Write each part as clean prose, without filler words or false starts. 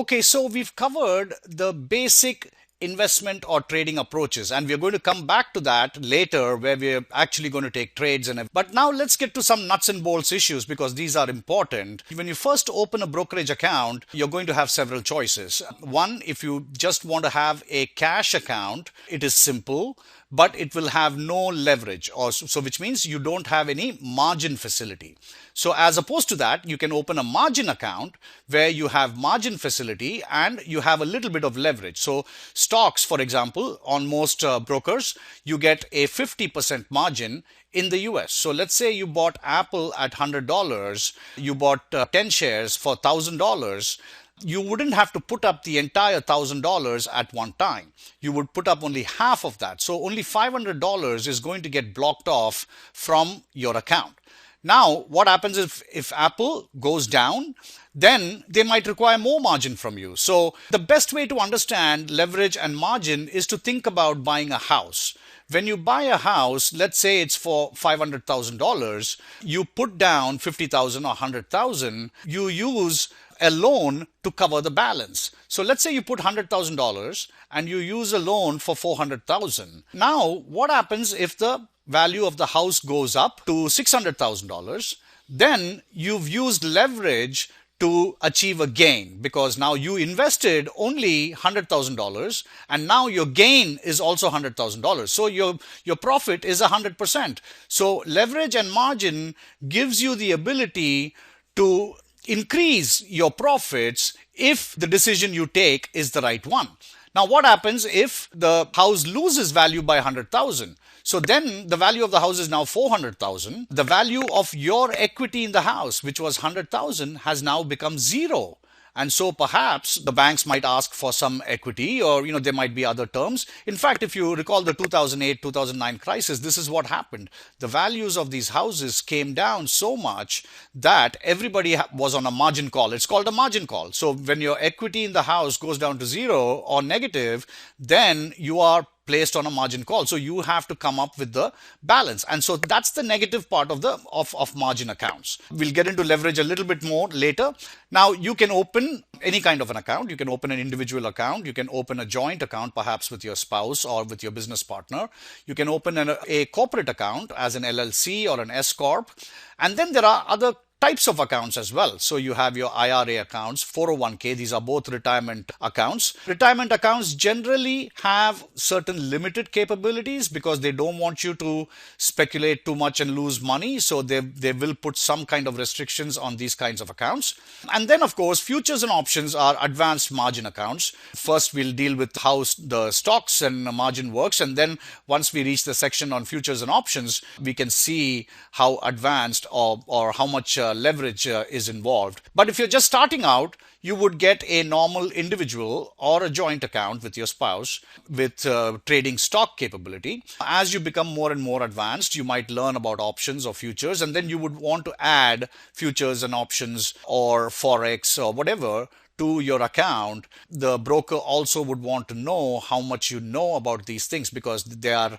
Okay, so we've covered the basic investment or trading approaches, and we're going to come back to that later where we're actually going to take trades but now let's get to some nuts and bolts issues because these are important. When you first open a brokerage account, you're going to have several choices. One, if you just want to have a cash account, it is simple, but it will have no leverage, or so, which means you don't have any margin facility. So as opposed to that, you can open a margin account where you have margin facility and you have a little bit of leverage. So stocks, for example, on most brokers, you get a 50% margin in the US. So let's say you bought Apple at $100, you bought 10 shares for $1,000. You wouldn't have to put up the entire $1,000 at one time. You would put up only half of that. So only $500 is going to get blocked off from your account. Now, what happens if Apple goes down? Then they might require more margin from you. So the best way to understand leverage and margin is to think about buying a house. When you buy a house, let's say it's for $500,000, you put down $50,000 or $100,000, you use a loan to cover the balance. So let's say you put $100,000 and you use a loan for $400,000. Now, what happens if the value of the house goes up to $600,000? Then you've used leverage to achieve a gain because now you invested only $100,000 and now your gain is also $100,000. So your profit is 100%. So leverage and margin gives you the ability to increase your profits if the decision you take is the right one. Now, what happens if the house loses value by 100,000? So then the value of the house is now 400,000. The value of your equity in the house, which was 100,000, has now become zero. And so perhaps the banks might ask for some equity, or there might be other terms. In fact, if you recall the 2008-2009 crisis, this is what happened. The values of these houses came down so much that everybody was on a margin call. It's called a margin call. So when your equity in the house goes down to zero or negative, then you are placed on a margin call. So you have to come up with the balance. And so that's the negative part of margin accounts. We'll get into leverage a little bit more later. Now you can open any kind of an account. You can open an individual account. You can open a joint account, perhaps with your spouse or with your business partner. You can open a corporate account as an LLC or an S Corp. And then there are other types of accounts as well. So you have your IRA accounts, 401k, these are both retirement accounts. Retirement accounts generally have certain limited capabilities because they don't want you to speculate too much and lose money. So they will put some kind of restrictions on these kinds of accounts. And then of course, futures and options are advanced margin accounts. First, we'll deal with how the stocks and margin works. And then once we reach the section on futures and options, we can see how advanced or how much leverage is involved. But if you're just starting out, you would get a normal individual or a joint account with your spouse with trading stock capability. As you become more and more advanced, you might learn about options or futures, and then you would want to add futures and options or Forex or whatever to your account. The broker also would want to know how much you know about these things because they are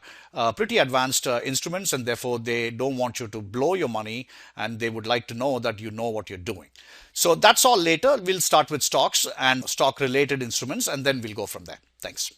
pretty advanced instruments, and therefore they don't want you to blow your money, and they would like to know that you know what you're doing. So that's all later. We'll start with stocks and stock related instruments, and then we'll go from there. Thanks.